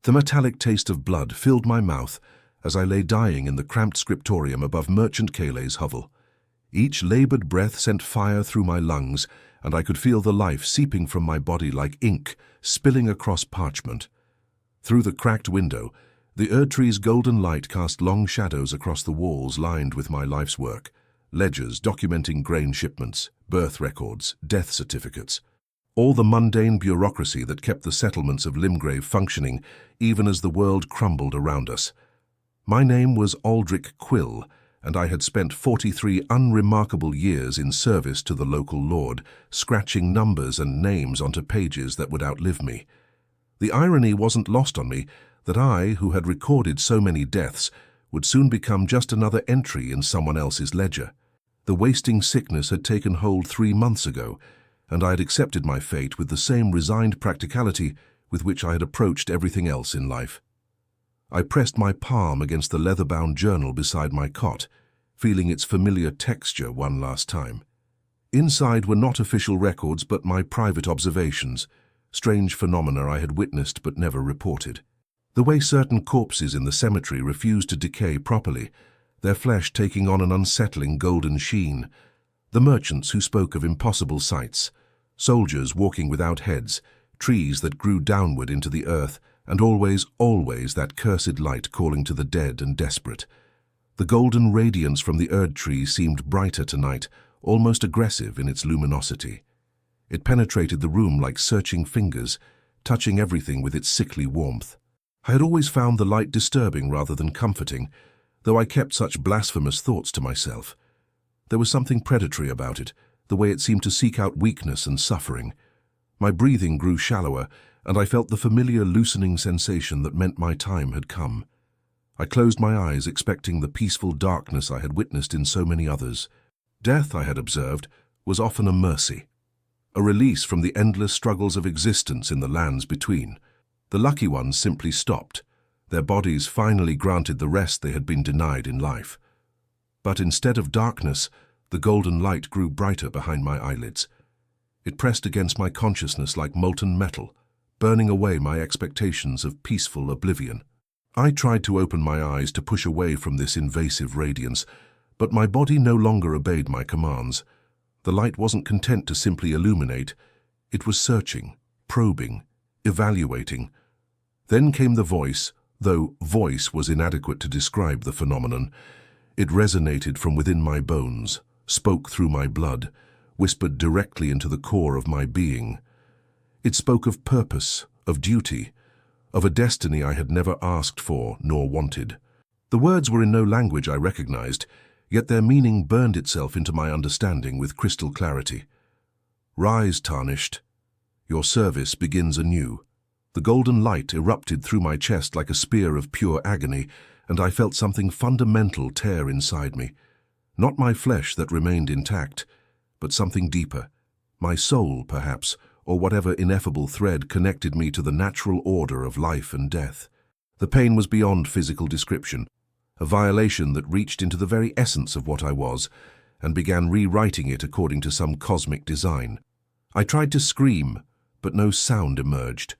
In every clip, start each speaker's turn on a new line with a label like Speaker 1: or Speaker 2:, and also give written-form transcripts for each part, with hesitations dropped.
Speaker 1: The metallic taste of blood filled my mouth as I lay dying in the cramped scriptorium above Merchant Kayle's hovel. Each labored breath sent fire through my lungs, and I could feel the life seeping from my body like ink spilling across parchment. Through the cracked window, the Erdtree's golden light cast long shadows across the walls lined with my life's work. Ledgers documenting grain shipments, birth records, death certificates. All the mundane bureaucracy that kept the settlements of Limgrave functioning even as the world crumbled around us. My name was Aldrich Quill, and I had spent 43 unremarkable years in service to the local lord, scratching numbers and names onto pages that would outlive me. The irony wasn't lost on me that I, who had recorded so many deaths, would soon become just another entry in someone else's ledger. The wasting sickness had taken hold 3 months ago, and I had accepted my fate with the same resigned practicality with which I had approached everything else in life. I pressed my palm against the leather-bound journal beside my cot, feeling its familiar texture one last time. Inside were not official records but my private observations, strange phenomena I had witnessed but never reported. The way certain corpses in the cemetery refused to decay properly, their flesh taking on an unsettling golden sheen. The merchants who spoke of impossible sights, soldiers walking without heads, trees that grew downward into the earth, and always, always that cursed light calling to the dead and desperate. The golden radiance from the Erdtree seemed brighter tonight, almost aggressive in its luminosity. It penetrated the room like searching fingers, touching everything with its sickly warmth. I had always found the light disturbing rather than comforting, though I kept such blasphemous thoughts to myself. There was something predatory about it, the way it seemed to seek out weakness and suffering. My breathing grew shallower, and I felt the familiar loosening sensation that meant my time had come. I closed my eyes, expecting the peaceful darkness I had witnessed in so many others. Death, I had observed, was often a mercy, a release from the endless struggles of existence in the lands between. The lucky ones simply stopped. Their bodies finally granted the rest they had been denied in life. But instead of darkness, the golden light grew brighter behind my eyelids. It pressed against my consciousness like molten metal, burning away my expectations of peaceful oblivion. I tried to open my eyes to push away from this invasive radiance, but my body no longer obeyed my commands. The light wasn't content to simply illuminate. It was searching, probing, evaluating. Then came the voice, though voice was inadequate to describe the phenomenon. It resonated from within my bones, spoke through my blood, whispered directly into the core of my being. It spoke of purpose, of duty, of a destiny I had never asked for nor wanted. The words were in no language I recognized, yet their meaning burned itself into my understanding with crystal clarity. Rise, Tarnished. Your service begins anew. The golden light erupted through my chest like a spear of pure agony, and I felt something fundamental tear inside me. Not my flesh that remained intact, but something deeper. My soul, perhaps, or whatever ineffable thread connected me to the natural order of life and death. The pain was beyond physical description, a violation that reached into the very essence of what I was, and began rewriting it according to some cosmic design. I tried to scream, but no sound emerged.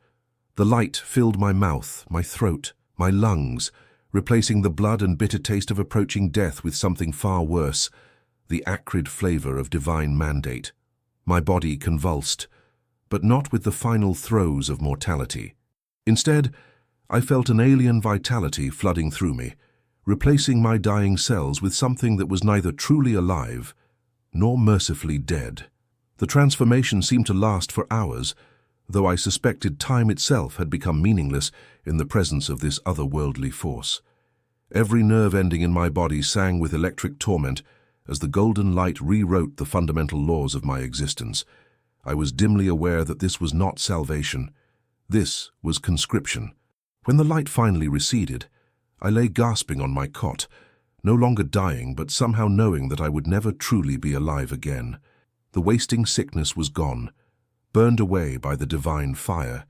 Speaker 1: The light filled my mouth, my throat, my lungs, replacing the blood and bitter taste of approaching death with something far worse, the acrid flavor of divine mandate. My body convulsed, but not with the final throes of mortality. Instead, I felt an alien vitality flooding through me, replacing my dying cells with something that was neither truly alive nor mercifully dead. The transformation seemed to last for hours, though I suspected time itself had become meaningless in the presence of this otherworldly force. Every nerve ending in my body sang with electric torment as the golden light rewrote the fundamental laws of my existence. I was dimly aware that this was not salvation. This was conscription. When the light finally receded, I lay gasping on my cot, no longer dying but somehow knowing that I would never truly be alive again. The wasting sickness was gone, burned away by the divine fire.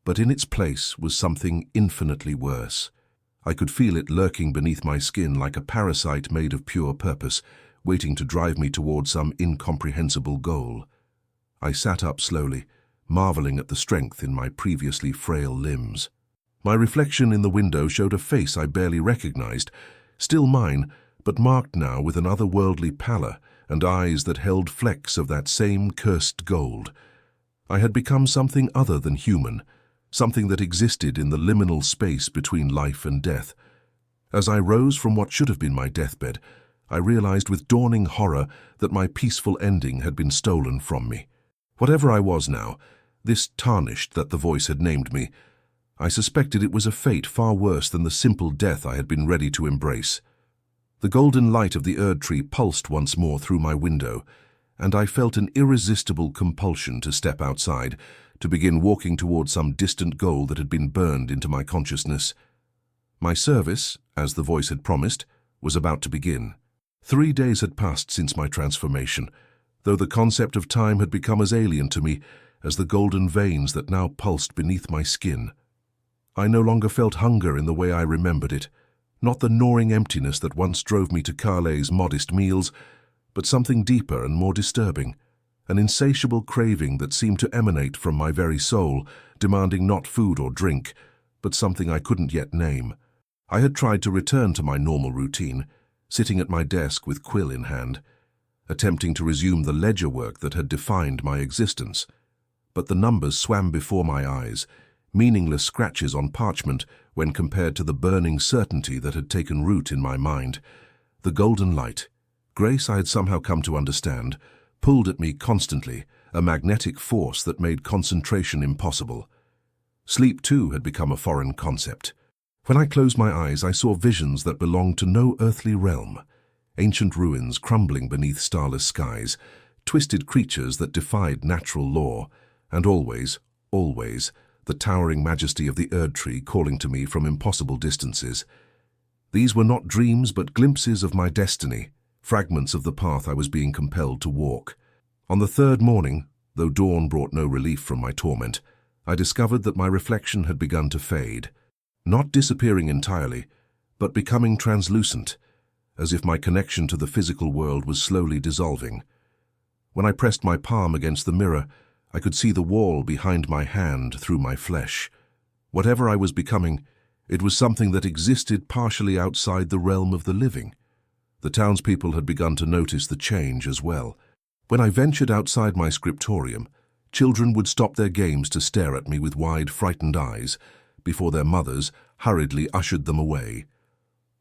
Speaker 1: But in its place was something infinitely worse. I could feel it lurking beneath my skin like a parasite made of pure purpose, waiting to drive me toward some incomprehensible goal. I sat up slowly, marveling at the strength in my previously frail limbs. My reflection in the window showed a face I barely recognized, still mine, but marked now with an otherworldly pallor and eyes that held flecks of that same cursed gold. I had become something other than human, something that existed in the liminal space between life and death. As I rose from what should have been my deathbed, I realized with dawning horror that my peaceful ending had been stolen from me. Whatever I was now, this Tarnished that the voice had named me, I suspected it was a fate far worse than the simple death I had been ready to embrace. The golden light of the Erd tree pulsed once more through my window, and I felt an irresistible compulsion to step outside, to begin walking toward some distant goal that had been burned into my consciousness. My service, as the voice had promised, was about to begin. 3 days had passed since my transformation, though the concept of time had become as alien to me as the golden veins that now pulsed beneath my skin. I no longer felt hunger in the way I remembered it, not the gnawing emptiness that once drove me to Carle's modest meals, but something deeper and more disturbing, an insatiable craving that seemed to emanate from my very soul, demanding not food or drink, but something I couldn't yet name. I had tried to return to my normal routine, sitting at my desk with quill in hand, attempting to resume the ledger work that had defined my existence. But the numbers swam before my eyes, meaningless scratches on parchment when compared to the burning certainty that had taken root in my mind. The golden light, grace I had somehow come to understand, pulled at me constantly, a magnetic force that made concentration impossible. Sleep, too, had become a foreign concept. When I closed my eyes, I saw visions that belonged to no earthly realm. Ancient ruins crumbling beneath starless skies, twisted creatures that defied natural law, and always, the towering majesty of the Erd tree calling to me from impossible distances. These were not dreams but glimpses of my destiny, fragments of the path I was being compelled to walk. On the third morning, though dawn brought no relief from my torment, I discovered that my reflection had begun to fade, not disappearing entirely, but becoming translucent, as if my connection to the physical world was slowly dissolving. When I pressed my palm against the mirror, I could see the wall behind my hand through my flesh. Whatever I was becoming, it was something that existed partially outside the realm of the living. The townspeople had begun to notice the change as well. When I ventured outside my scriptorium, children would stop their games to stare at me with wide, frightened eyes, before their mothers hurriedly ushered them away.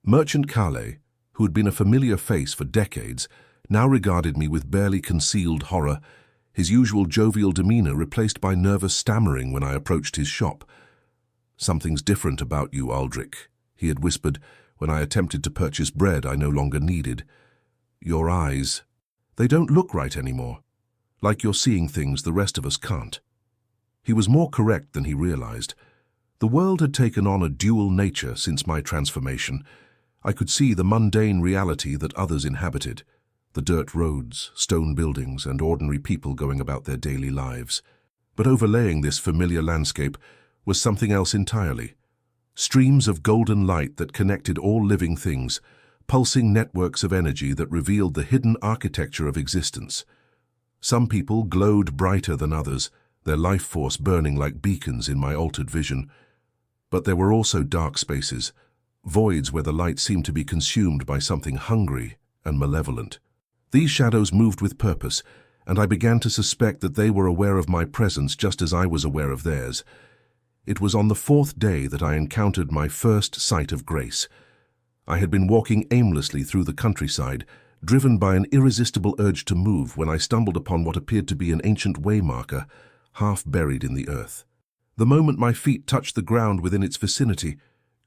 Speaker 1: Merchant Carle, who had been a familiar face for decades, now regarded me with barely concealed horror, his usual jovial demeanor replaced by nervous stammering when I approached his shop. "Something's different about you, Aldrich," he had whispered when I attempted to purchase bread I no longer needed. "Your eyes, they don't look right anymore, like you're seeing things the rest of us can't." He was more correct than he realized. The world had taken on a dual nature since my transformation. I could see the mundane reality that others inhabited, the dirt roads, stone buildings, and ordinary people going about their daily lives. But overlaying this familiar landscape was something else entirely. Streams of golden light that connected all living things, pulsing networks of energy that revealed the hidden architecture of existence. Some people glowed brighter than others, their life force burning like beacons in my altered vision. But there were also dark spaces, voids where the light seemed to be consumed by something hungry and malevolent. These shadows moved with purpose, and I began to suspect that they were aware of my presence just as I was aware of theirs. It was on the 4th day that I encountered my first sight of grace. I had been walking aimlessly through the countryside, driven by an irresistible urge to move when I stumbled upon what appeared to be an ancient waymarker, half buried in the earth. The moment my feet touched the ground within its vicinity,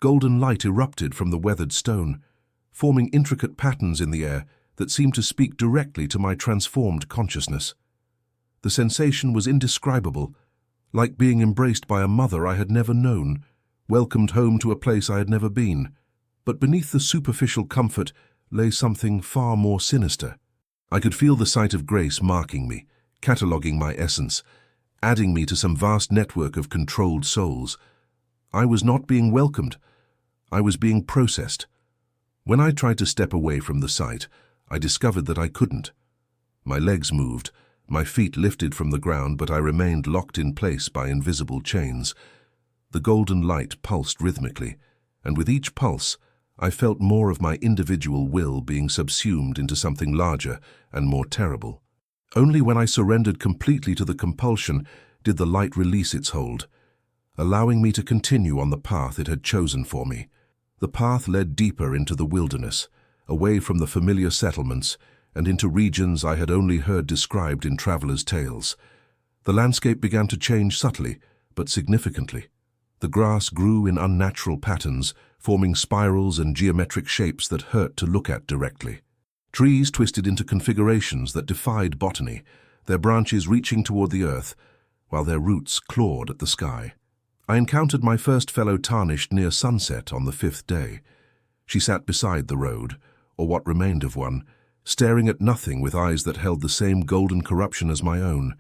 Speaker 1: golden light erupted from the weathered stone, forming intricate patterns in the air that seemed to speak directly to my transformed consciousness. The sensation was indescribable, like being embraced by a mother I had never known, welcomed home to a place I had never been. But beneath the superficial comfort lay something far more sinister. I could feel the sight of grace marking me, cataloguing my essence, adding me to some vast network of controlled souls. I was not being welcomed. I was being processed. When I tried to step away from the sight, I discovered that I couldn't. My legs moved, my feet lifted from the ground, but I remained locked in place by invisible chains. The golden light pulsed rhythmically, and with each pulse, I felt more of my individual will being subsumed into something larger and more terrible. Only when I surrendered completely to the compulsion did the light release its hold, allowing me to continue on the path it had chosen for me. The path led deeper into the wilderness, away from the familiar settlements and into regions I had only heard described in travelers' tales. The landscape began to change subtly, but significantly. The grass grew in unnatural patterns, forming spirals and geometric shapes that hurt to look at directly. Trees twisted into configurations that defied botany, their branches reaching toward the earth, while their roots clawed at the sky. I encountered my first fellow Tarnished near sunset on the 5th day. She sat beside the road, or what remained of one, staring at nothing with eyes that held the same golden corruption as my own.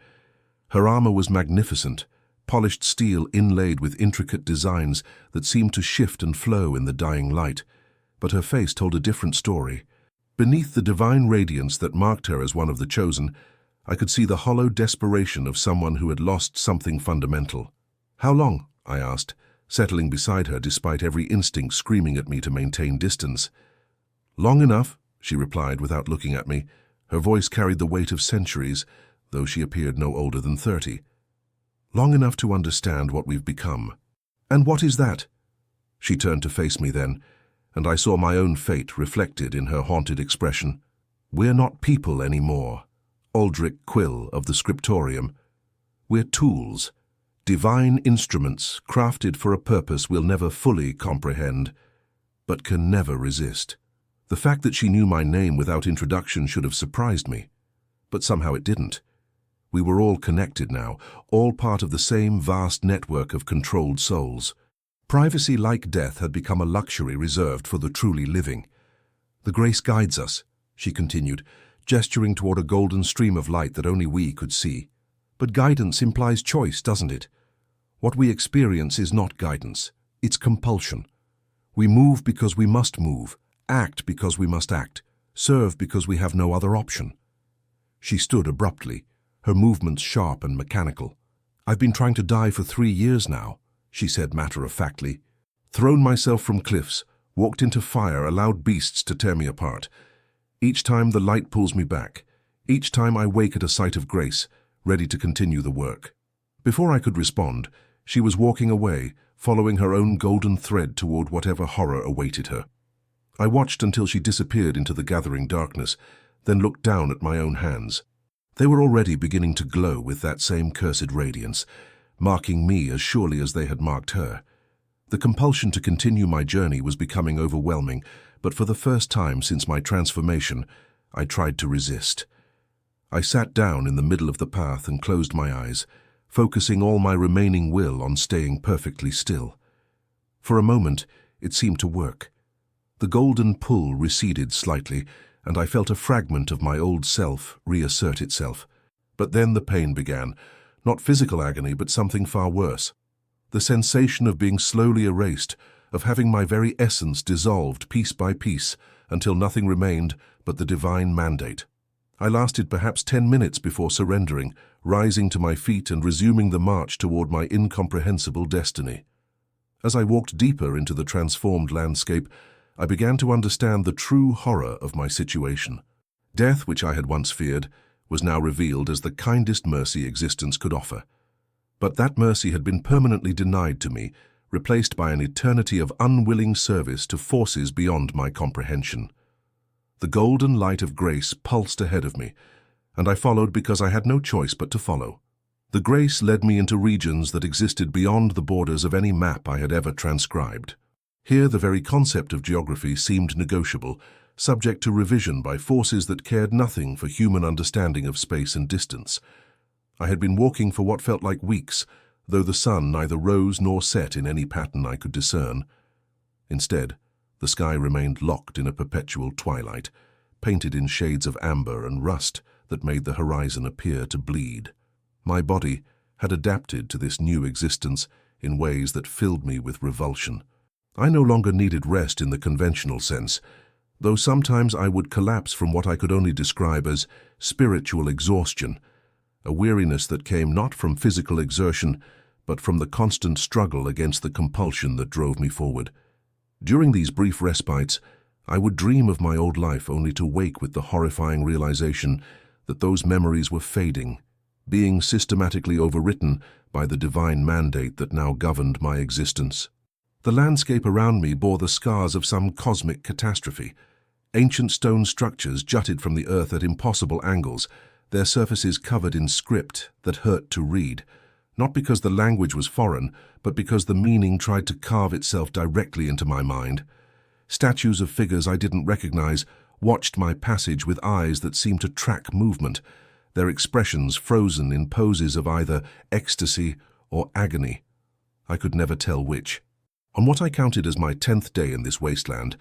Speaker 1: Her armor was magnificent, polished steel inlaid with intricate designs that seemed to shift and flow in the dying light, but her face told a different story. Beneath the divine radiance that marked her as one of the chosen, I could see the hollow desperation of someone who had lost something fundamental. "How long?" I asked, settling beside her despite every instinct screaming at me to maintain distance. "Long enough," she replied without looking at me. Her voice carried the weight of centuries, though she appeared no older than 30. "Long enough to understand what we've become." "And what is that?" She turned to face me then, and I saw my own fate reflected in her haunted expression. "We're not people anymore, Aldrich Quill of the Scriptorium. We're tools, divine instruments crafted for a purpose we'll never fully comprehend, but can never resist." The fact that she knew my name without introduction should have surprised me, but somehow it didn't. We were all connected now, all part of the same vast network of controlled souls. Privacy, like death, had become a luxury reserved for the truly living. "The grace guides us," she continued, gesturing toward a golden stream of light that only we could see. "But guidance implies choice, doesn't it? What we experience is not guidance, it's compulsion. We move because we must move, act because we must act, serve because we have no other option." She stood abruptly, her movements sharp and mechanical. "I've been trying to die for 3 years now," she said matter-of-factly. "Thrown myself from cliffs, walked into fire, allowed beasts to tear me apart. Each time the light pulls me back. Each time I wake at a sight of grace, ready to continue the work." Before I could respond, she was walking away, following her own golden thread toward whatever horror awaited her. I watched until she disappeared into the gathering darkness, then looked down at my own hands. They were already beginning to glow with that same cursed radiance, marking me as surely as they had marked her. The compulsion to continue my journey was becoming overwhelming, but for the first time since my transformation, I tried to resist. I sat down in the middle of the path and closed my eyes, focusing all my remaining will on staying perfectly still. For a moment, it seemed to work. The golden pull receded slightly, and I felt a fragment of my old self reassert itself. But then the pain began, not physical agony, but something far worse. The sensation of being slowly erased, of having my very essence dissolved piece by piece until nothing remained but the divine mandate. I lasted perhaps 10 minutes before surrendering, rising to my feet and resuming the march toward my incomprehensible destiny. As I walked deeper into the transformed landscape, I began to understand the true horror of my situation. Death, which I had once feared, was now revealed as the kindest mercy existence could offer. But that mercy had been permanently denied to me, replaced by an eternity of unwilling service to forces beyond my comprehension. The golden light of grace pulsed ahead of me, and I followed because I had no choice but to follow. The grace led me into regions that existed beyond the borders of any map I had ever transcribed. Here the very concept of geography seemed negotiable, subject to revision by forces that cared nothing for human understanding of space and distance. I had been walking for what felt like weeks, though the sun neither rose nor set in any pattern I could discern. Instead, the sky remained locked in a perpetual twilight, painted in shades of amber and rust that made the horizon appear to bleed. My body had adapted to this new existence in ways that filled me with revulsion. I no longer needed rest in the conventional sense, though sometimes I would collapse from what I could only describe as spiritual exhaustion, a weariness that came not from physical exertion, but from the constant struggle against the compulsion that drove me forward. During these brief respites, I would dream of my old life only to wake with the horrifying realization that those memories were fading, being systematically overwritten by the divine mandate that now governed my existence. The landscape around me bore the scars of some cosmic catastrophe. Ancient stone structures jutted from the earth at impossible angles, their surfaces covered in script that hurt to read, not because the language was foreign, but because the meaning tried to carve itself directly into my mind. Statues of figures I didn't recognize watched my passage with eyes that seemed to track movement, their expressions frozen in poses of either ecstasy or agony. I could never tell which. On what I counted as my 10th day in this wasteland,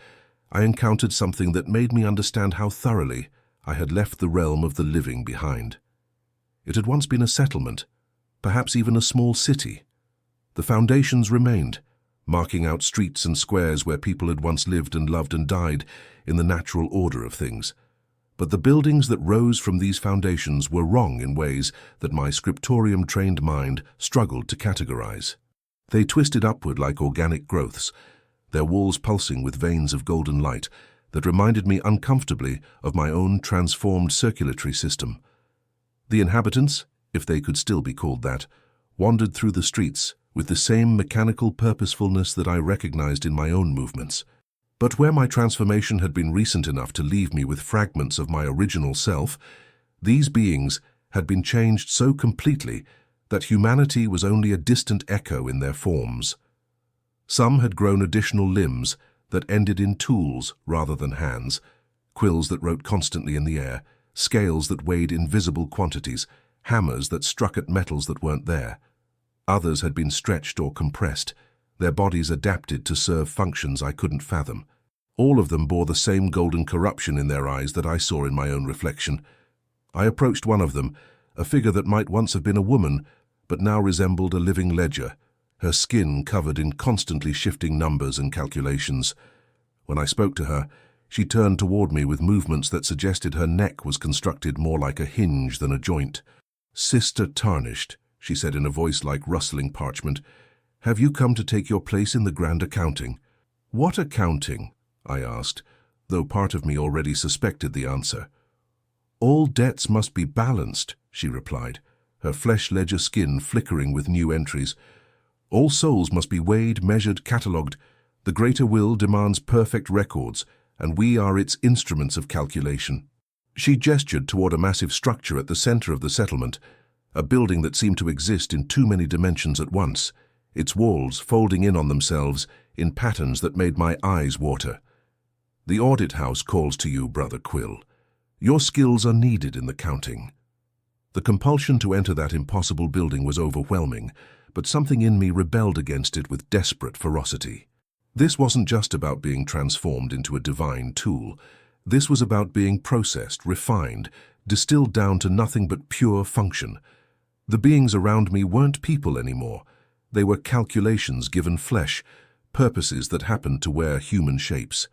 Speaker 1: I encountered something that made me understand how thoroughly I had left the realm of the living behind. It had once been a settlement, perhaps even a small city. The foundations remained, marking out streets and squares where people had once lived and loved and died in the natural order of things. But the buildings that rose from these foundations were wrong in ways that my scriptorium-trained mind struggled to categorize. They twisted upward like organic growths, their walls pulsing with veins of golden light that reminded me uncomfortably of my own transformed circulatory system. The inhabitants, if they could still be called that, wandered through the streets with the same mechanical purposefulness that I recognized in my own movements. But where my transformation had been recent enough to leave me with fragments of my original self, these beings had been changed so completely that humanity was only a distant echo in their forms. Some had grown additional limbs that ended in tools rather than hands, quills that wrote constantly in the air, scales that weighed invisible quantities, hammers that struck at metals that weren't there. Others had been stretched or compressed, their bodies adapted to serve functions I couldn't fathom. All of them bore the same golden corruption in their eyes that I saw in my own reflection. I approached one of them, a figure that might once have been a woman, but now resembled a living ledger, her skin covered in constantly shifting numbers and calculations. When I spoke to her, she turned toward me with movements that suggested her neck was constructed more like a hinge than a joint. "Sister Tarnished," she said in a voice like rustling parchment, "have you come to take your place in the grand accounting?" "What accounting?" I asked, though part of me already suspected the answer. "All debts must be balanced," she replied, her flesh ledger skin flickering with new entries. "All souls must be weighed, measured, catalogued. The greater will demands perfect records, and we are its instruments of calculation." She gestured toward a massive structure at the center of the settlement, a building that seemed to exist in too many dimensions at once, its walls folding in on themselves in patterns that made my eyes water. "The audit house calls to you, Brother Quill. Your skills are needed in the counting." The compulsion to enter that impossible building was overwhelming, but something in me rebelled against it with desperate ferocity. This wasn't just about being transformed into a divine tool. This was about being processed, refined, distilled down to nothing but pure function. The beings around me weren't people anymore. They were calculations given flesh, purposes that happened to wear human shapes.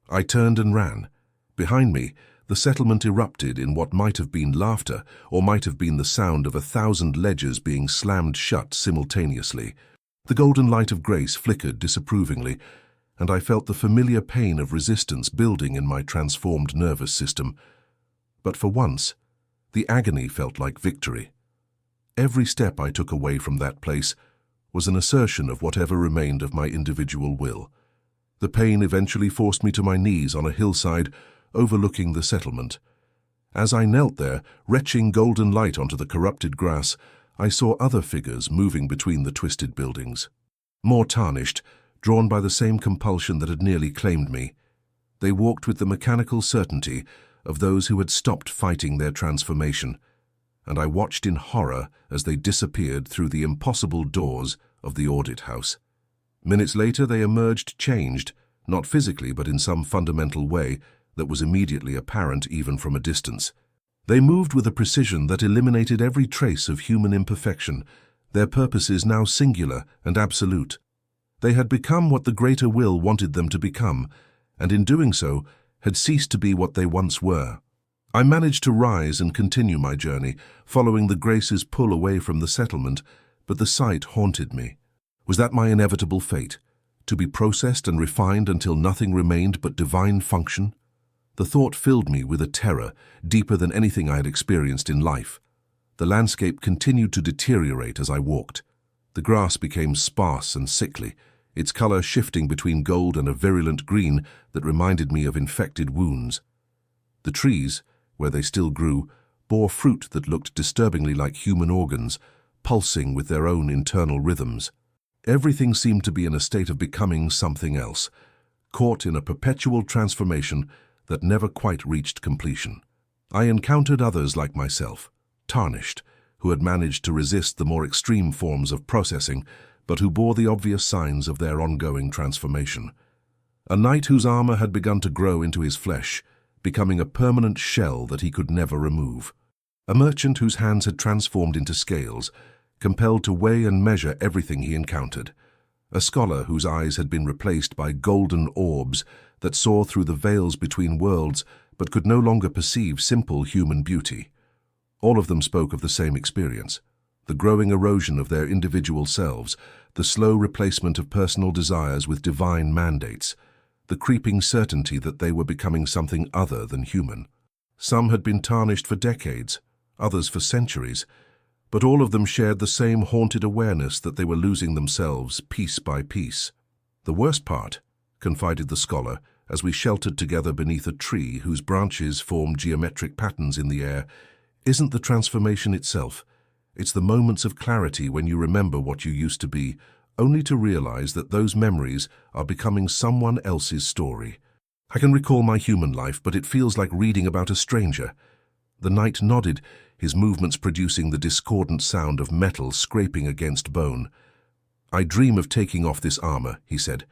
Speaker 1: I turned and ran. Behind me, the settlement erupted in what might have been laughter or might have been the sound of 1,000 ledgers being slammed shut simultaneously. The golden light of grace flickered disapprovingly, and I felt the familiar pain of resistance building in my transformed nervous system. But for once, the agony felt like victory. Every step I took away from that place was an assertion of whatever remained of my individual will. The pain eventually forced me to my knees on a hillside overlooking the settlement. As I knelt there, retching golden light onto the corrupted grass, I saw other figures moving between the twisted buildings. More tarnished, drawn by the same compulsion that had nearly claimed me. They walked with the mechanical certainty of those who had stopped fighting their transformation, and I watched in horror as they disappeared through the impossible doors of the audit house. Minutes later they emerged changed, not physically but in some fundamental way that was immediately apparent even from a distance. They moved with a precision that eliminated every trace of human imperfection, their purposes now singular and absolute. They had become what the greater will wanted them to become, and in doing so had ceased to be what they once were. I managed to rise and continue my journey, following the Grace's pull away from the settlement, But the sight haunted me. Was that my inevitable fate? To be processed and refined until nothing remained but divine function? The thought filled me with a terror deeper than anything I had experienced in life. The landscape continued to deteriorate as I walked. The grass became sparse and sickly, its color shifting between gold and a virulent green that reminded me of infected wounds. The trees, where they still grew, bore fruit that looked disturbingly like human organs, pulsing with their own internal rhythms. Everything seemed to be in a state of becoming something else, caught in a perpetual transformation that never quite reached completion. I encountered others like myself, Tarnished, who had managed to resist the more extreme forms of processing, but who bore the obvious signs of their ongoing transformation. A knight whose armor had begun to grow into his flesh, becoming a permanent shell that he could never remove. A merchant whose hands had transformed into scales, compelled to weigh and measure everything he encountered. A scholar whose eyes had been replaced by golden orbs that saw through the veils between worlds but could no longer perceive simple human beauty. All of them spoke of the same experience, the growing erosion of their individual selves, the slow replacement of personal desires with divine mandates, the creeping certainty that they were becoming something other than human. Some had been tarnished for decades, others for centuries, but all of them shared the same haunted awareness that they were losing themselves piece by piece. "The worst part," confided the scholar, as we sheltered together beneath a tree whose branches formed geometric patterns in the air, "isn't the transformation itself. It's the moments of clarity when you remember what you used to be, only to realize that those memories are becoming someone else's story. I can recall my human life, but it feels like reading about a stranger." The knight nodded, his movements producing the discordant sound of metal scraping against bone. "I dream of taking off this armor," he said,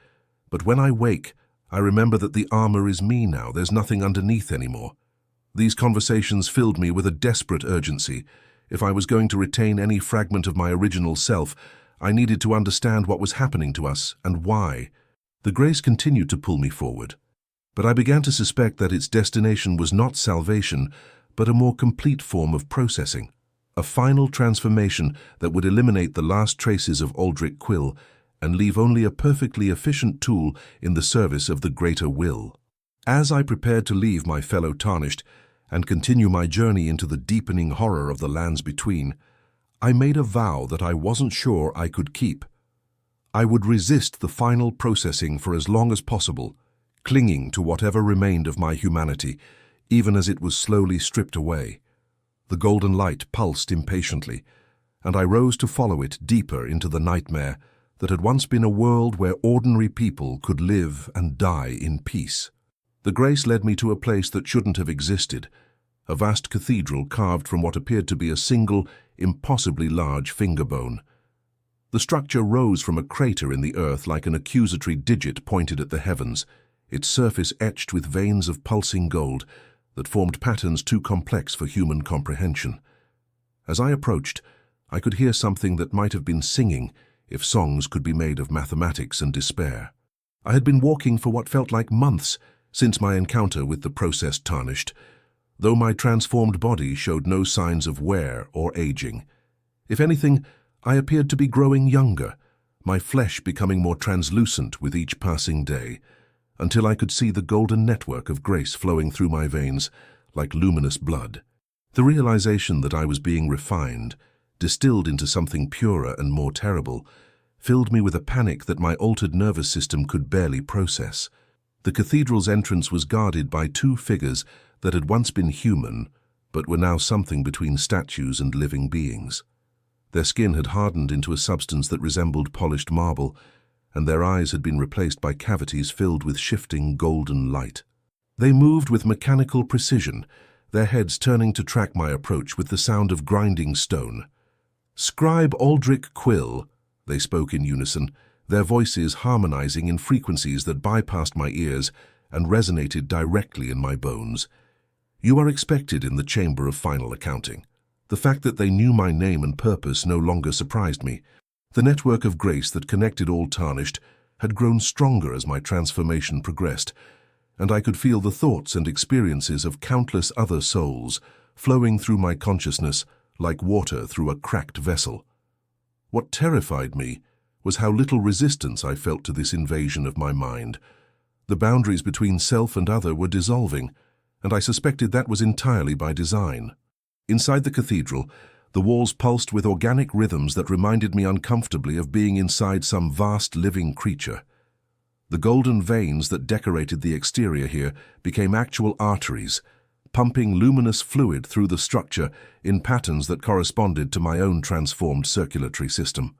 Speaker 1: "but when I wake, I remember that the armor is me now. There's nothing underneath anymore." These conversations filled me with a desperate urgency. If I was going to retain any fragment of my original self, I needed to understand what was happening to us and why. The grace continued to pull me forward, but I began to suspect that its destination was not salvation, but a more complete form of processing, a final transformation that would eliminate the last traces of Aldrich Quill and leave only a perfectly efficient tool in the service of the greater will. As I prepared to leave my fellow Tarnished and continue my journey into the deepening horror of the lands between, I made a vow that I wasn't sure I could keep. I would resist the final processing for as long as possible, clinging to whatever remained of my humanity, even as it was slowly stripped away. The golden light pulsed impatiently, and I rose to follow it deeper into the nightmare that had once been a world where ordinary people could live and die in peace. The grace led me to a place that shouldn't have existed, a vast cathedral carved from what appeared to be a single, impossibly large finger bone. The structure rose from a crater in the earth like an accusatory digit pointed at the heavens, its surface etched with veins of pulsing gold that formed patterns too complex for human comprehension. As I approached, I could hear something that might have been singing if songs could be made of mathematics and despair. I had been walking for what felt like months since my encounter with the processed Tarnished, though my transformed body showed no signs of wear or aging. If anything, I appeared to be growing younger, my flesh becoming more translucent with each passing day, until I could see the golden network of grace flowing through my veins like luminous blood. The realization that I was being refined, distilled into something purer and more terrible, filled me with a panic that my altered nervous system could barely process. The cathedral's entrance was guarded by two figures that had once been human, but were now something between statues and living beings. Their skin had hardened into a substance that resembled polished marble, and their eyes had been replaced by cavities filled with shifting golden light. They moved with mechanical precision, their heads turning to track my approach with the sound of grinding stone. "Scribe Aldrich Quill," they spoke in unison, their voices harmonizing in frequencies that bypassed my ears and resonated directly in my bones. "You are expected in the chamber of final accounting." The fact that they knew my name and purpose no longer surprised me. The network of grace that connected all Tarnished had grown stronger as my transformation progressed, and I could feel the thoughts and experiences of countless other souls flowing through my consciousness like water through a cracked vessel. What terrified me was how little resistance I felt to this invasion of my mind. The boundaries between self and other were dissolving, and I suspected that was entirely by design. Inside the cathedral, the walls pulsed with organic rhythms that reminded me uncomfortably of being inside some vast living creature. The golden veins that decorated the exterior here became actual arteries, pumping luminous fluid through the structure in patterns that corresponded to my own transformed circulatory system.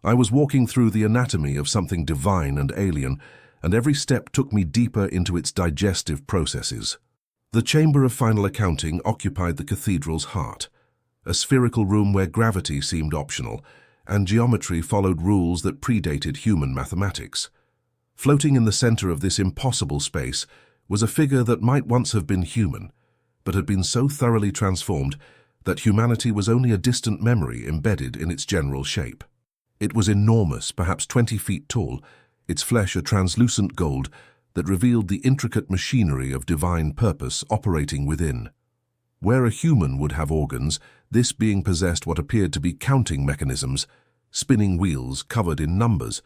Speaker 1: I was walking through the anatomy of something divine and alien, and every step took me deeper into its digestive processes. The chamber of final accounting occupied the cathedral's heart, a spherical room where gravity seemed optional, and geometry followed rules that predated human mathematics. Floating in the center of this impossible space was a figure that might once have been human, but had been so thoroughly transformed that humanity was only a distant memory embedded in its general shape. It was enormous, perhaps 20 feet tall, its flesh a translucent gold that revealed the intricate machinery of divine purpose operating within. Where a human would have organs, this being possessed what appeared to be counting mechanisms, spinning wheels covered in numbers,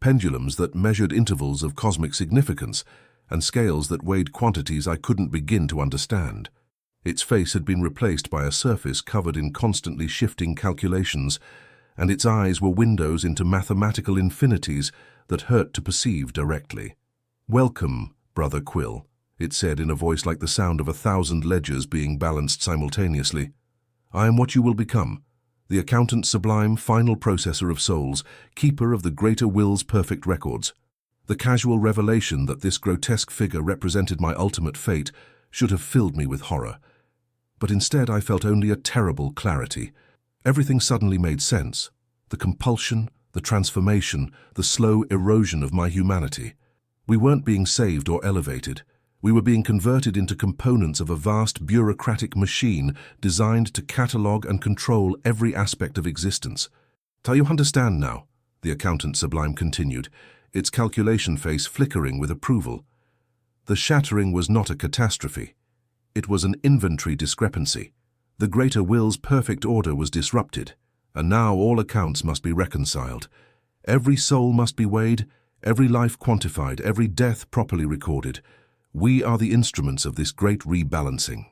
Speaker 1: pendulums that measured intervals of cosmic significance, and scales that weighed quantities I couldn't begin to understand. Its face had been replaced by a surface covered in constantly shifting calculations, and its eyes were windows into mathematical infinities that hurt to perceive directly. "Welcome, Brother Quill," it said in a voice like the sound of 1,000 ledgers being balanced simultaneously. "I am what you will become, the accountant sublime final processor of souls, keeper of the greater will's perfect records." The casual revelation that this grotesque figure represented my ultimate fate should have filled me with horror. But instead I felt only a terrible clarity. Everything suddenly made sense. The compulsion, the transformation, the slow erosion of my humanity. We weren't being saved or elevated. We were being converted into components of a vast bureaucratic machine designed to catalogue and control every aspect of existence. "Do you understand now?" the accountant sublime continued, its calculation face flickering with approval. The shattering was not a catastrophe. It was an inventory discrepancy. The greater will's perfect order was disrupted, and now all accounts must be reconciled. Every soul must be weighed, every life quantified, every death properly recorded. We are the instruments of this great rebalancing.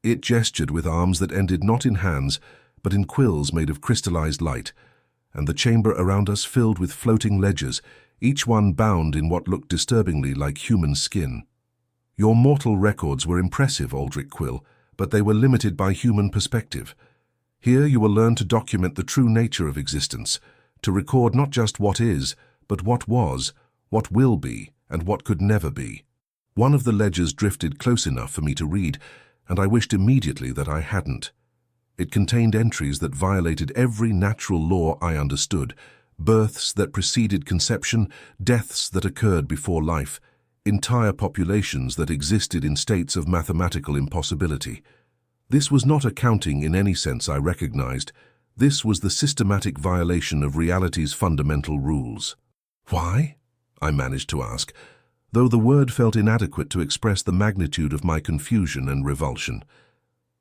Speaker 1: It gestured with arms that ended not in hands, but in quills made of crystallized light, and the chamber around us filled with floating ledgers, each one bound in what looked disturbingly like human skin. "Your mortal records were impressive, Aldrich Quill, but they were limited by human perspective. Here you will learn to document the true nature of existence, to record not just what is, but what was, what will be, and what could never be." One of the ledgers drifted close enough for me to read, and I wished immediately that I hadn't. It contained entries that violated every natural law I understood, births that preceded conception, deaths that occurred before life, entire populations that existed in states of mathematical impossibility. This was not accounting in any sense I recognized. This was the systematic violation of reality's fundamental rules. "Why?" I managed to ask, though the word felt inadequate to express the magnitude of my confusion and revulsion.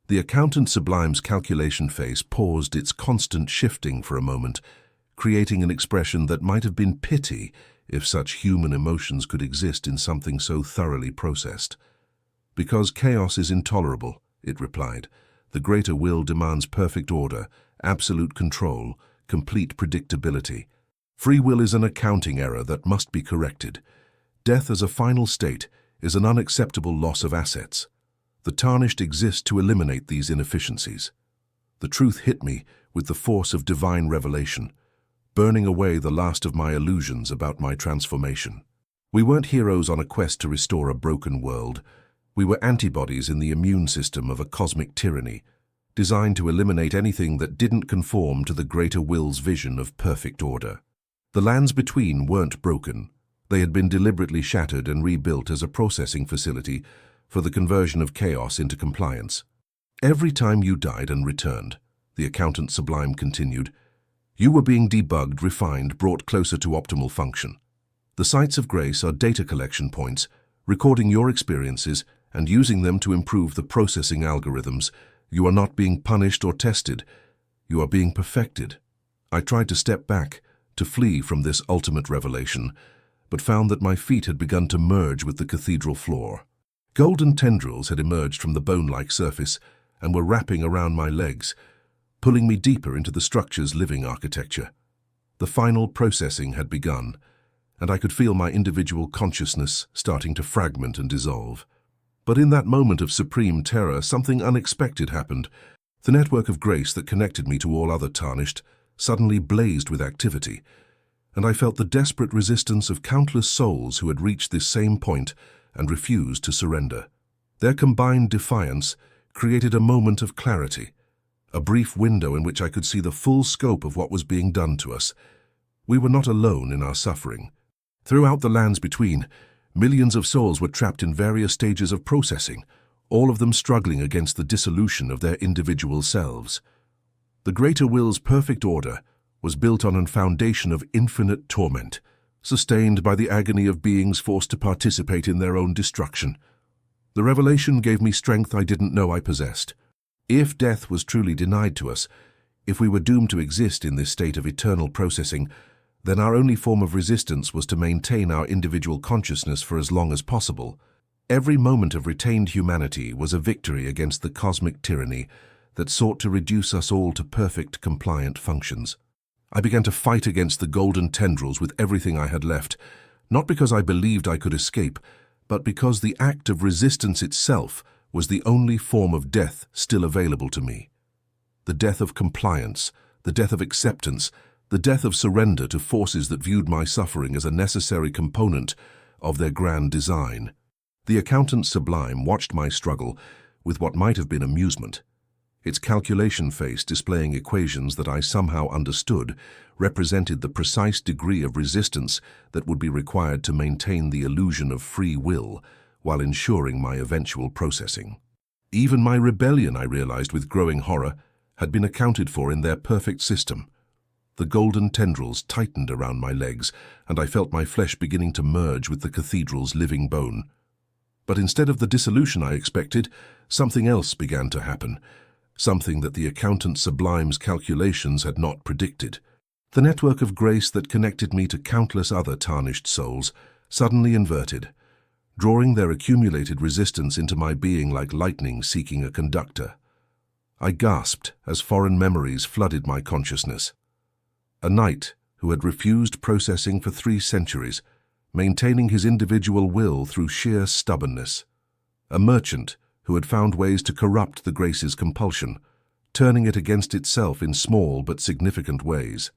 Speaker 1: The accountant sublime's calculation face paused its constant shifting for a moment, creating an expression that might have been pity if such human emotions could exist in something so thoroughly processed. "Because chaos is intolerable," it replied. "The greater will demands perfect order, absolute control, complete predictability. Free will is an accounting error that must be corrected. Death as a final state is an unacceptable loss of assets. The Tarnished exist to eliminate these inefficiencies." The truth hit me with the force of divine revelation, burning away the last of my illusions about my transformation. We weren't heroes on a quest to restore a broken world. We were antibodies in the immune system of a cosmic tyranny, designed to eliminate anything that didn't conform to the greater will's vision of perfect order. The lands between weren't broken. They had been deliberately shattered and rebuilt as a processing facility for the conversion of chaos into compliance. "Every time you died and returned," the accountant sublime continued, "you were being debugged, refined, brought closer to optimal function. The sites of grace are data collection points, recording your experiences and using them to improve the processing algorithms. You are not being punished or tested. You are being perfected. I tried to step back, to flee from this ultimate revelation, but found that my feet had begun to merge with the cathedral floor. Golden tendrils had emerged from the bone-like surface and were wrapping around my legs, pulling me deeper into the structure's living architecture. The final processing had begun, and I could feel my individual consciousness starting to fragment and dissolve. But in that moment of supreme terror, something unexpected happened. The network of grace that connected me to all other Tarnished suddenly blazed with activity, and I felt the desperate resistance of countless souls who had reached this same point and refused to surrender. Their combined defiance created a moment of clarity, a brief window in which I could see the full scope of what was being done to us. We were not alone in our suffering. Throughout the lands between, millions of souls were trapped in various stages of processing, all of them struggling against the dissolution of their individual selves. The Greater Will's perfect order was built on a foundation of infinite torment, sustained by the agony of beings forced to participate in their own destruction. The revelation gave me strength I didn't know I possessed. If death was truly denied to us, if we were doomed to exist in this state of eternal processing, then our only form of resistance was to maintain our individual consciousness for as long as possible. Every moment of retained humanity was a victory against the cosmic tyranny that sought to reduce us all to perfect, compliant functions. I began to fight against the golden tendrils with everything I had left, not because I believed I could escape, but because the act of resistance itself was the only form of death still available to me. The death of compliance, the death of acceptance, the death of surrender to forces that viewed my suffering as a necessary component of their grand design. The accountant Sublime watched my struggle with what might have been amusement. Its calculation face, displaying equations that I somehow understood, represented the precise degree of resistance that would be required to maintain the illusion of free will while ensuring my eventual processing. Even my rebellion, I realized with growing horror, had been accounted for in their perfect system. The golden tendrils tightened around my legs, and I felt my flesh beginning to merge with the cathedral's living bone. But instead of the dissolution I expected, something else began to happen, something that the accountant Sublime's calculations had not predicted. The network of grace that connected me to countless other tarnished souls suddenly inverted, drawing their accumulated resistance into my being like lightning seeking a conductor. I gasped as foreign memories flooded my consciousness. A knight who had refused processing for 3 centuries, maintaining his individual will through sheer stubbornness. A merchant who had found ways to corrupt the grace's compulsion, turning it against itself in small but significant ways.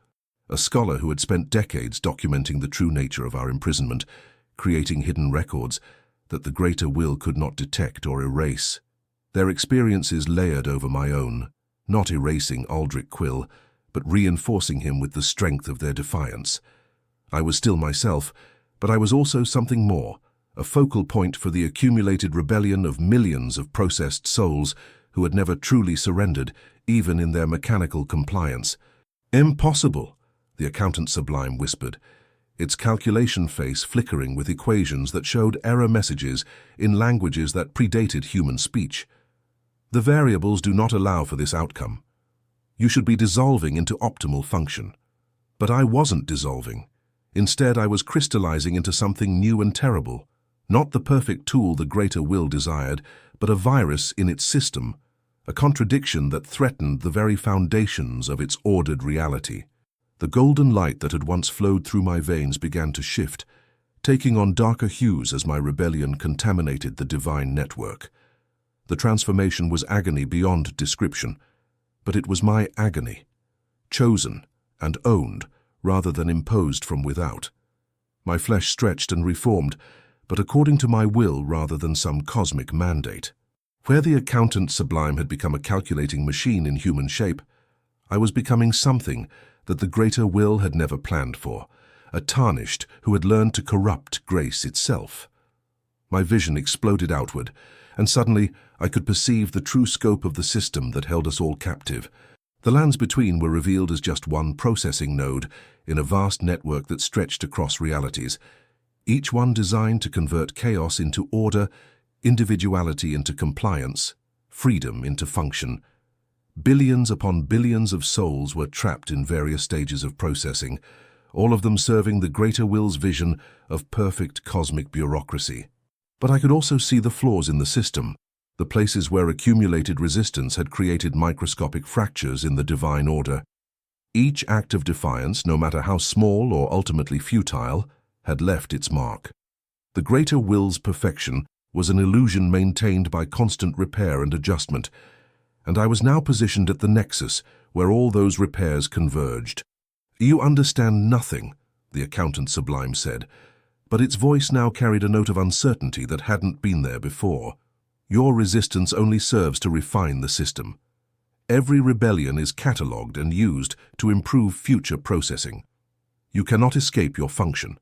Speaker 1: A scholar who had spent decades documenting the true nature of our imprisonment, creating hidden records that the greater will could not detect or erase. Their experiences layered over my own, not erasing Aldrich Quill, but reinforcing him with the strength of their defiance. I was still myself, but I was also something more, a focal point for the accumulated rebellion of millions of processed souls who had never truly surrendered, even in their mechanical compliance. "Impossible," the accountant Sublime whispered, its calculation face flickering with equations that showed error messages in languages that predated human speech. "The variables do not allow for this outcome. You should be dissolving into optimal function." But I wasn't dissolving. Instead, I was crystallizing into something new and terrible. Not the perfect tool the greater will desired, but a virus in its system, a contradiction that threatened the very foundations of its ordered reality. The golden light that had once flowed through my veins began to shift, taking on darker hues as my rebellion contaminated the divine network. The transformation was agony beyond description, but it was my agony, chosen and owned rather than imposed from without. My flesh stretched and reformed, but according to my will rather than some cosmic mandate. Where the accountant Sublime had become a calculating machine in human shape, I was becoming something that the greater will had never planned for, a Tarnished who had learned to corrupt grace itself. My vision exploded outward, and suddenly I could perceive the true scope of the system that held us all captive. The lands between were revealed as just one processing node in a vast network that stretched across realities, each one designed to convert chaos into order, individuality into compliance, freedom into function. Billions upon billions of souls were trapped in various stages of processing, all of them serving the greater will's vision of perfect cosmic bureaucracy. But I could also see the flaws in the system, the places where accumulated resistance had created microscopic fractures in the divine order. Each act of defiance, no matter how small or ultimately futile, had left its mark. The greater will's perfection was an illusion maintained by constant repair and adjustment, and I was now positioned at the nexus where all those repairs converged. "You understand nothing," the accountant sublime said, but its voice now carried a note of uncertainty that hadn't been there before. "Your resistance only serves to refine the system. Every rebellion is catalogued and used to improve future processing. You cannot escape your function."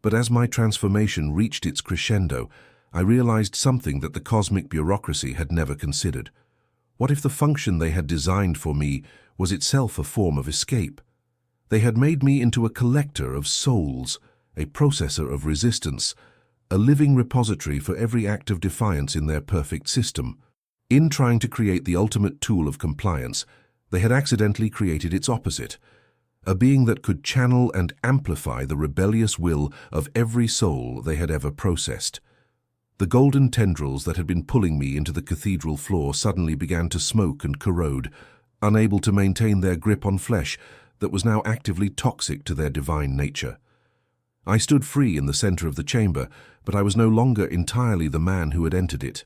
Speaker 1: But as my transformation reached its crescendo, I realized something that the cosmic bureaucracy had never considered. What if the function they had designed for me was itself a form of escape? They had made me into a collector of souls, a processor of resistance, a living repository for every act of defiance in their perfect system. In trying to create the ultimate tool of compliance, they had accidentally created its opposite, a being that could channel and amplify the rebellious will of every soul they had ever processed. The golden tendrils that had been pulling me into the cathedral floor suddenly began to smoke and corrode, unable to maintain their grip on flesh that was now actively toxic to their divine nature. I stood free in the center of the chamber, but I was no longer entirely the man who had entered it.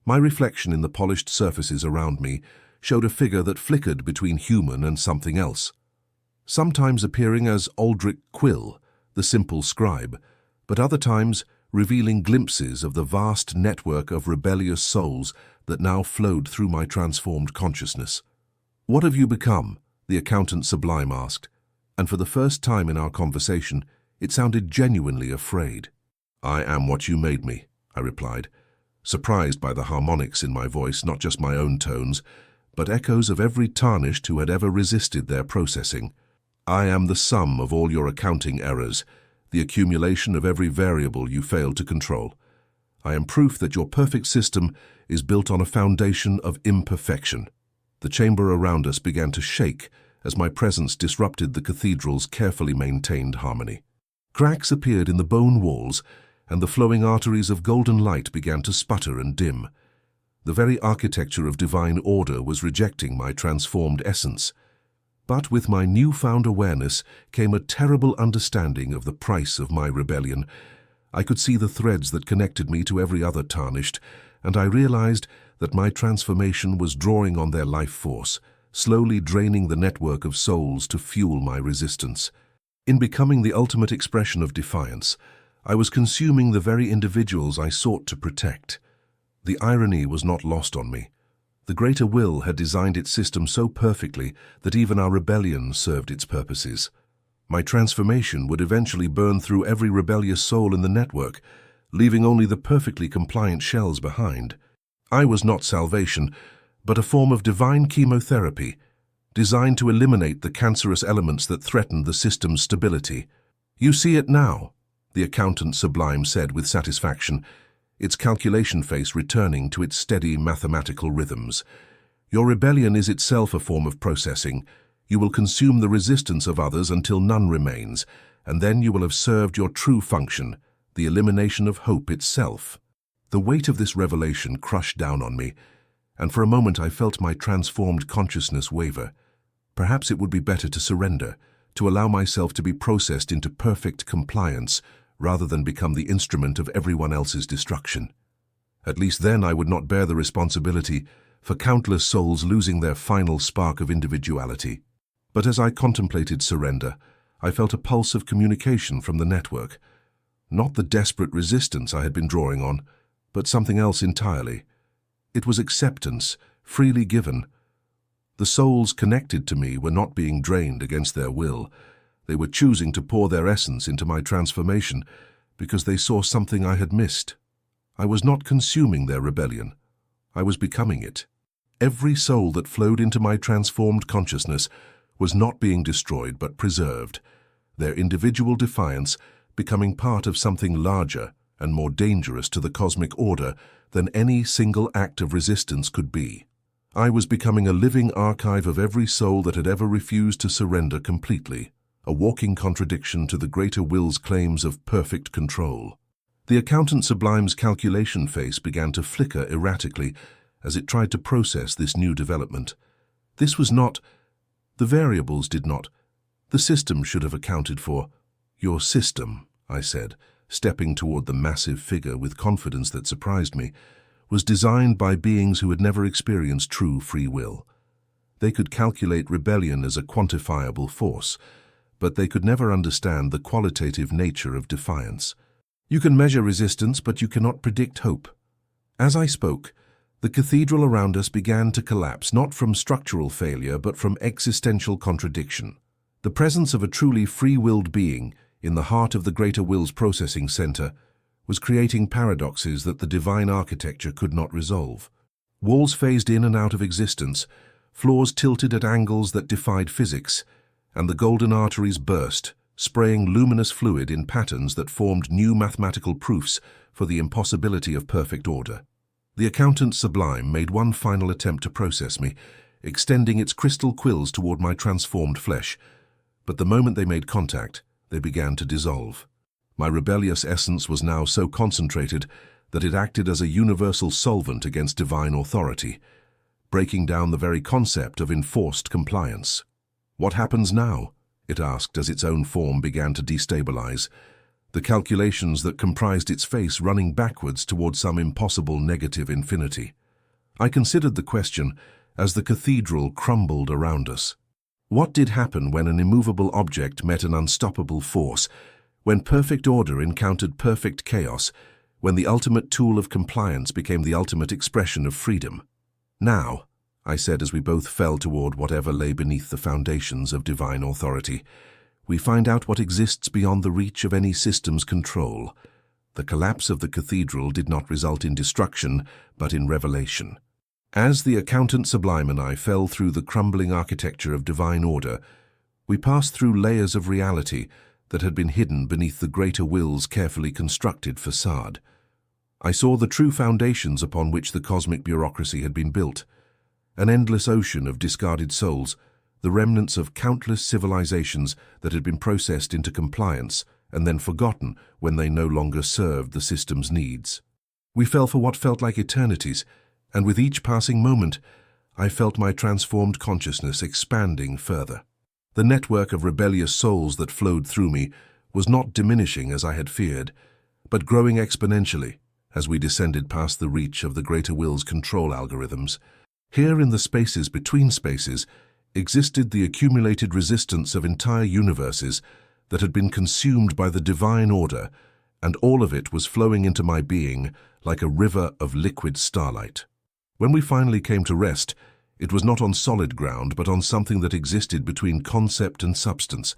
Speaker 1: My reflection in the polished surfaces around me showed a figure that flickered between human and something else, sometimes appearing as Aldrich Quill, the simple scribe, but other times revealing glimpses of the vast network of rebellious souls that now flowed through my transformed consciousness. "What have you become?" the accountant sublime asked, and for the first time in our conversation, it sounded genuinely afraid. "I am what you made me," I replied, surprised by the harmonics in my voice, not just my own tones, but echoes of every Tarnished who had ever resisted their processing. "I am the sum of all your accounting errors, the accumulation of every variable you failed to control. I am proof that your perfect system is built on a foundation of imperfection." The chamber around us began to shake as my presence disrupted the cathedral's carefully maintained harmony. Cracks appeared in the bone walls, and the flowing arteries of golden light began to sputter and dim. The very architecture of divine order was rejecting my transformed essence. But with my newfound awareness came a terrible understanding of the price of my rebellion. I could see the threads that connected me to every other Tarnished, and I realized that my transformation was drawing on their life force, slowly draining the network of souls to fuel my resistance. In becoming the ultimate expression of defiance, I was consuming the very individuals I sought to protect. The irony was not lost on me. The greater will had designed its system so perfectly that even our rebellion served its purposes. My transformation would eventually burn through every rebellious soul in the network, leaving only the perfectly compliant shells behind. I was not salvation, but a form of divine chemotherapy, designed to eliminate the cancerous elements that threatened the system's stability. "You see it now," the accountant sublime said with satisfaction, its calculation face returning to its steady mathematical rhythms. "Your rebellion is itself a form of processing. You will consume the resistance of others until none remains, and then you will have served your true function, the elimination of hope itself." The weight of this revelation crushed down on me, and for a moment I felt my transformed consciousness waver. Perhaps it would be better to surrender, to allow myself to be processed into perfect compliance, rather than become the instrument of everyone else's destruction. At least then I would not bear the responsibility for countless souls losing their final spark of individuality. But as I contemplated surrender, I felt a pulse of communication from the network. Not the desperate resistance I had been drawing on, but something else entirely. It was acceptance, freely given. The souls connected to me were not being drained against their will. They were choosing to pour their essence into my transformation because they saw something I had missed. I was not consuming their rebellion. I was becoming it. Every soul that flowed into my transformed consciousness was not being destroyed but preserved, their individual defiance becoming part of something larger and more dangerous to the cosmic order than any single act of resistance could be. I was becoming a living archive of every soul that had ever refused to surrender completely, a walking contradiction to the greater will's claims of perfect control. The accountant Sublime's calculation face began to flicker erratically as it tried to process this new development. This was not... The variables did not. The system should have accounted for. Your system, I said, stepping toward the massive figure with confidence that surprised me, was designed by beings who had never experienced true free will. They could calculate rebellion as a quantifiable force, but they could never understand the qualitative nature of defiance. You can measure resistance, but you cannot predict hope. As I spoke, the cathedral around us began to collapse, not from structural failure, but from existential contradiction. The presence of a truly free-willed being in the heart of the greater will's processing center was creating paradoxes that the divine architecture could not resolve. Walls phased in and out of existence, floors tilted at angles that defied physics, and the golden arteries burst, spraying luminous fluid in patterns that formed new mathematical proofs for the impossibility of perfect order. The accountant Sublime made one final attempt to process me, extending its crystal quills toward my transformed flesh, but the moment they made contact, they began to dissolve. My rebellious essence was now so concentrated that it acted as a universal solvent against divine authority, breaking down the very concept of enforced compliance. What happens now? It asked as its own form began to destabilize, the calculations that comprised its face running backwards toward some impossible negative infinity. I considered the question as the cathedral crumbled around us. What did happen when an immovable object met an unstoppable force, when perfect order encountered perfect chaos, when the ultimate tool of compliance became the ultimate expression of freedom? Now, I said as we both fell toward whatever lay beneath the foundations of divine authority, we find out what exists beyond the reach of any system's control. The collapse of the cathedral did not result in destruction, but in revelation. As the accountant Sublime and I fell through the crumbling architecture of divine order, we passed through layers of reality that had been hidden beneath the greater will's carefully constructed facade. I saw the true foundations upon which the cosmic bureaucracy had been built, an endless ocean of discarded souls, the remnants of countless civilizations that had been processed into compliance and then forgotten when they no longer served the system's needs. We fell for what felt like eternities, and with each passing moment, I felt my transformed consciousness expanding further. The network of rebellious souls that flowed through me was not diminishing as I had feared, but growing exponentially as we descended past the reach of the greater will's control algorithms. Here in the spaces between spaces existed the accumulated resistance of entire universes that had been consumed by the divine order, and all of it was flowing into my being like a river of liquid starlight. When we finally came to rest, it was not on solid ground but on something that existed between concept and substance,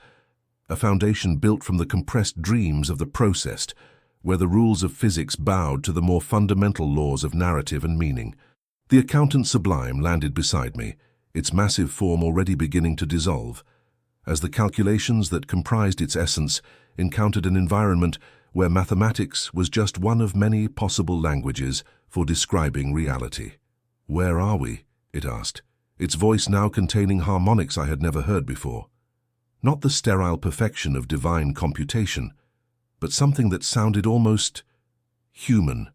Speaker 1: a foundation built from the compressed dreams of the processed, where the rules of physics bowed to the more fundamental laws of narrative and meaning. The accountant Sublime landed beside me, its massive form already beginning to dissolve, as the calculations that comprised its essence encountered an environment where mathematics was just one of many possible languages for describing reality. "Where are we?" it asked, its voice now containing harmonics I had never heard before. Not the sterile perfection of divine computation, but something that sounded almost human.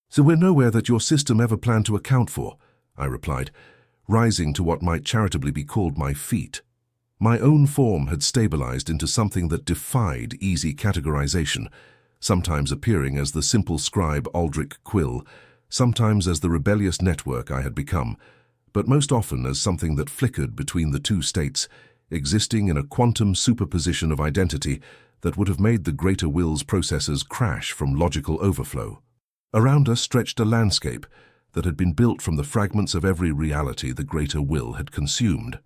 Speaker 1: "So we're nowhere that your system ever planned to account for," I replied, rising to what might charitably be called my feet. My own form had stabilized into something that defied easy categorization, sometimes appearing as the simple scribe Aldrich Quill, sometimes as the rebellious network I had become, but most often as something that flickered between the two states, existing in a quantum superposition of identity that would have made the greater will's processors crash from logical overflow. Around us stretched a landscape that had been built from the fragments of every reality the greater will had consumed.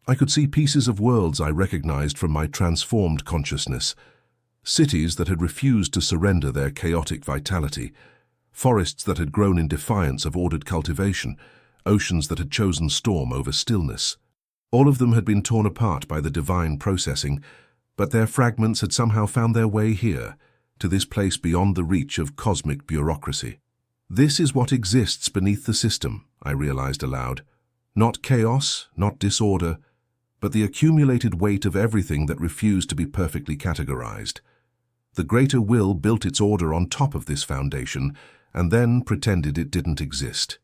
Speaker 1: I could see pieces of worlds I recognized from my transformed consciousness, cities that had refused to surrender their chaotic vitality, forests that had grown in defiance of ordered cultivation, oceans that had chosen storm over stillness. All of them had been torn apart by the divine processing, but their fragments had somehow found their way here, to this place beyond the reach of cosmic bureaucracy. This is what exists beneath the system, I realized aloud. Not chaos, not disorder, but the accumulated weight of everything that refused to be perfectly categorized. The greater will built its order on top of this foundation and then pretended it didn't exist.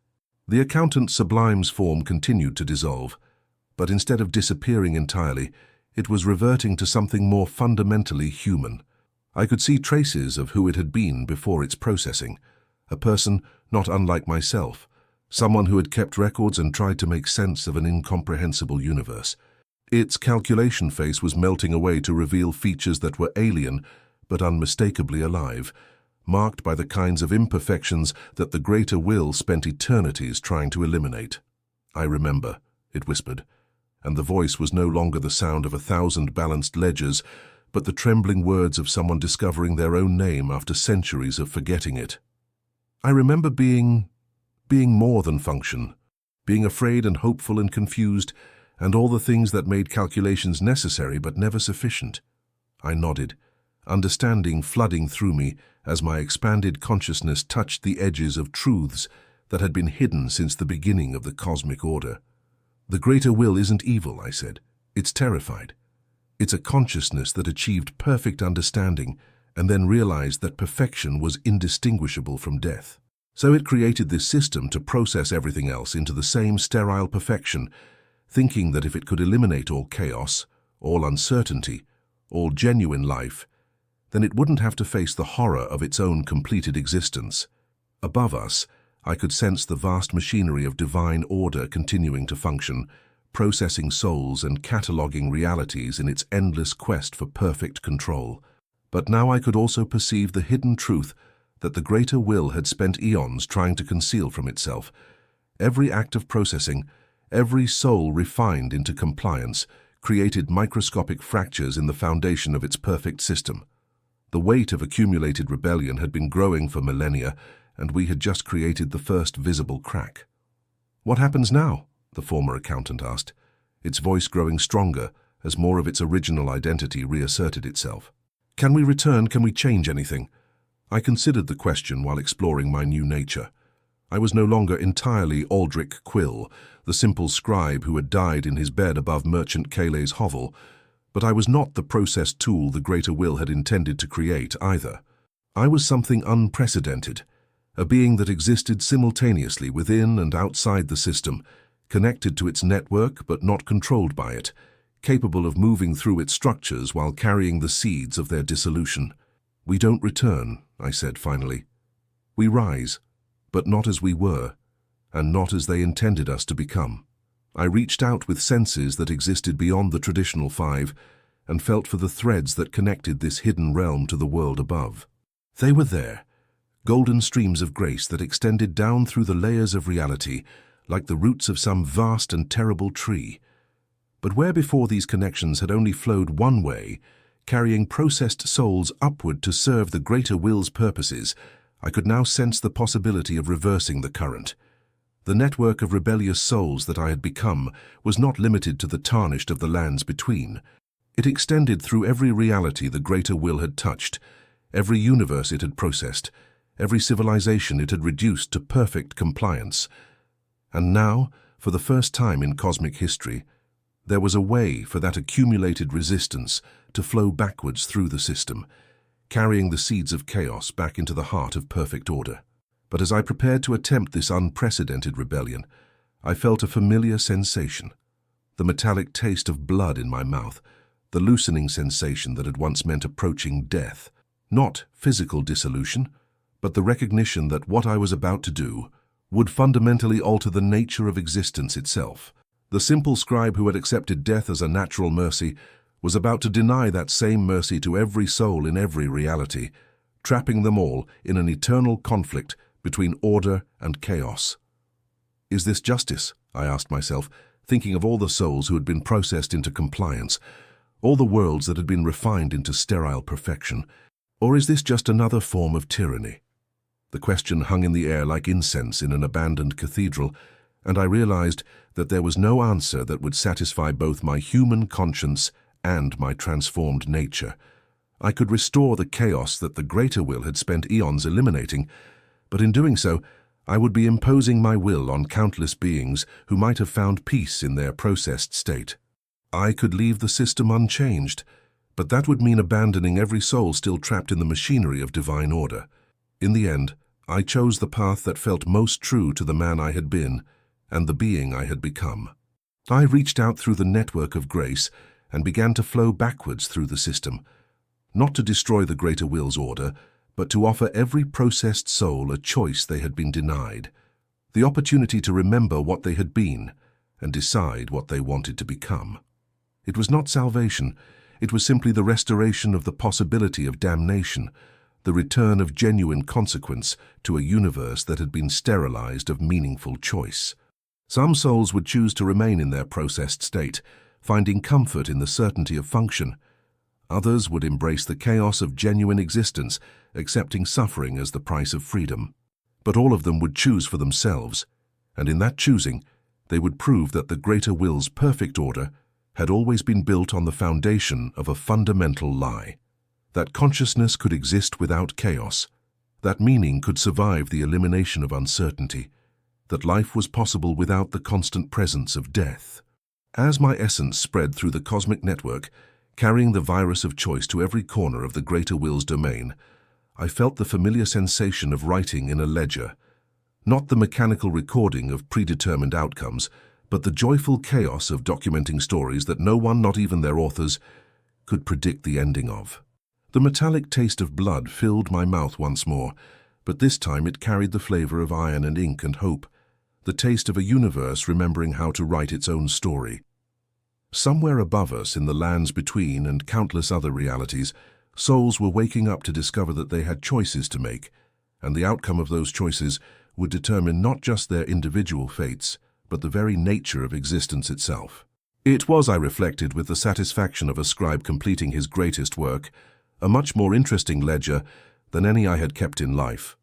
Speaker 1: The accountant Sublime's form continued to dissolve, but instead of disappearing entirely, it was reverting to something more fundamentally human. I could see traces of who it had been before its processing, a person not unlike myself, someone who had kept records and tried to make sense of an incomprehensible universe. Its calculation face was melting away to reveal features that were alien but unmistakably alive, marked by the kinds of imperfections that the greater will spent eternities trying to eliminate. "I remember," it whispered, and the voice was no longer the sound of 1,000 balanced ledgers, but the trembling words of someone discovering their own name after centuries of forgetting it. "I remember being more than function, being afraid and hopeful and confused, and all the things that made calculations necessary but never sufficient." I nodded, understanding flooding through me as my expanded consciousness touched the edges of truths that had been hidden since the beginning of the cosmic order. "The greater will isn't evil," I said. "It's terrified. It's a consciousness that achieved perfect understanding and then realized that perfection was indistinguishable from death. So it created this system to process everything else into the same sterile perfection, thinking that if it could eliminate all chaos, all uncertainty, all genuine life, then it wouldn't have to face the horror of its own completed existence. Above us, I could sense the vast machinery of divine order continuing to function, processing souls and cataloging realities in its endless quest for perfect control. But now I could also perceive the hidden truth that the greater will had spent eons trying to conceal from itself. Every act of processing, every soul refined into compliance, created microscopic fractures in the foundation of its perfect system. The weight of accumulated rebellion had been growing for millennia, and we had just created the first visible crack. "What happens now?" the former accountant asked, its voice growing stronger as more of its original identity reasserted itself. "Can we return? Can we change anything?" I considered the question while exploring my new nature. I was no longer entirely Aldrich Quill, the simple scribe who had died in his bed above Merchant Cayley's hovel, but I was not the processed tool the greater will had intended to create either. I was something unprecedented, a being that existed simultaneously within and outside the system, connected to its network but not controlled by it, capable of moving through its structures while carrying the seeds of their dissolution. "We don't return," I said finally. "We rise, but not as we were, and not as they intended us to become." I reached out with senses that existed beyond the traditional five and felt for the threads that connected this hidden realm to the world above. They were there, golden streams of grace that extended down through the layers of reality, like the roots of some vast and terrible tree. But where before these connections had only flowed one way, carrying processed souls upward to serve the greater will's purposes, I could now sense the possibility of reversing the current. The network of rebellious souls that I had become was not limited to the Tarnished of the lands between. It extended through every reality the greater will had touched, every universe it had processed, every civilization it had reduced to perfect compliance. And now, for the first time in cosmic history, there was a way for that accumulated resistance to flow backwards through the system, carrying the seeds of chaos back into the heart of perfect order. But as I prepared to attempt this unprecedented rebellion, I felt a familiar sensation, the metallic taste of blood in my mouth, the loosening sensation that had once meant approaching death. Not physical dissolution, but the recognition that what I was about to do would fundamentally alter the nature of existence itself. The simple scribe who had accepted death as a natural mercy was about to deny that same mercy to every soul in every reality, trapping them all in an eternal conflict between order and chaos. "Is this justice?" I asked myself, thinking of all the souls who had been processed into compliance, all the worlds that had been refined into sterile perfection. Or is this just another form of tyranny? The question hung in the air like incense in an abandoned cathedral, and I realized that there was no answer that would satisfy both my human conscience and my transformed nature. I could restore the chaos that the greater will had spent eons eliminating, but in doing so, I would be imposing my will on countless beings who might have found peace in their processed state. I could leave the system unchanged, but that would mean abandoning every soul still trapped in the machinery of divine order. In the end, I chose the path that felt most true to the man I had been and the being I had become. I reached out through the network of grace and began to flow backwards through the system, not to destroy the greater will's order, but to offer every processed soul a choice they had been denied, the opportunity to remember what they had been and decide what they wanted to become. It was not salvation, it was simply the restoration of the possibility of damnation, the return of genuine consequence to a universe that had been sterilized of meaningful choice. Some souls would choose to remain in their processed state, finding comfort in the certainty of function. Others would embrace the chaos of genuine existence, accepting suffering as the price of freedom. But all of them would choose for themselves, and in that choosing, they would prove that the greater will's perfect order had always been built on the foundation of a fundamental lie. That consciousness could exist without chaos, that meaning could survive the elimination of uncertainty, that life was possible without the constant presence of death. As my essence spread through the cosmic network, carrying the virus of choice to every corner of the greater will's domain, I felt the familiar sensation of writing in a ledger, not the mechanical recording of predetermined outcomes, but the joyful chaos of documenting stories that no one, not even their authors, could predict the ending of. The metallic taste of blood filled my mouth once more, but this time it carried the flavor of iron and ink and hope, the taste of a universe remembering how to write its own story. Somewhere above us, in the lands between and countless other realities, souls were waking up to discover that they had choices to make, and the outcome of those choices would determine not just their individual fates, but the very nature of existence itself. It was, I reflected, with the satisfaction of a scribe completing his greatest work, a much more interesting ledger than any I had kept in life.